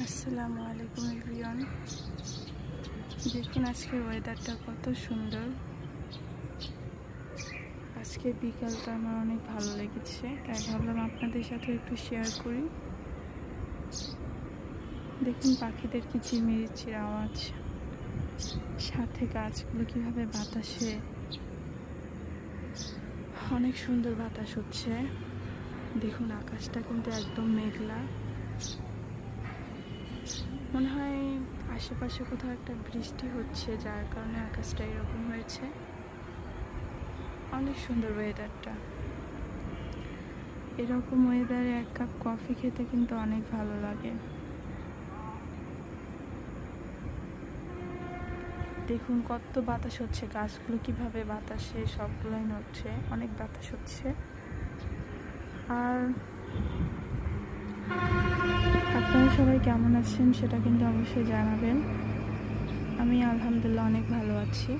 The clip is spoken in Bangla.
আসসালামু আলাইকুম এভরিওয়ান। দেখুন আজকের ওয়েদারটা কত সুন্দর। আজকে বিকালটা আমার অনেক ভালো লেগেছে, তাই ভাবলাম আপনাদের সাথে একটু শেয়ার করি। দেখুন পাখিদের কিচিরমিচির আওয়াজ, সাথে গাছগুলো কিভাবে বাতাসে, অনেক সুন্দর বাতাস হচ্ছে। দেখুন আকাশটা কিন্তু একদম মেঘলা, মনে হয় আশেপাশে কোথাও একটা বৃষ্টি হচ্ছে, যার কারণে আকাশটা এরকম হয়েছে। অনেক সুন্দর ওয়েদারটা। এরকম ওয়েদারে এক কাপ কফি খেতে কিন্তু অনেক ভালো লাগে। দেখুন কত বাতাস হচ্ছে, গাছগুলো কিভাবে বাতাসে সবগুলোই নড়ছে, অনেক বাতাস হচ্ছে। আর আপনারা সবাই কেমন আছেন সেটা কিন্তু অবশ্যই জানাবেন। আমি আলহামদুলিল্লাহ অনেক ভালো আছি।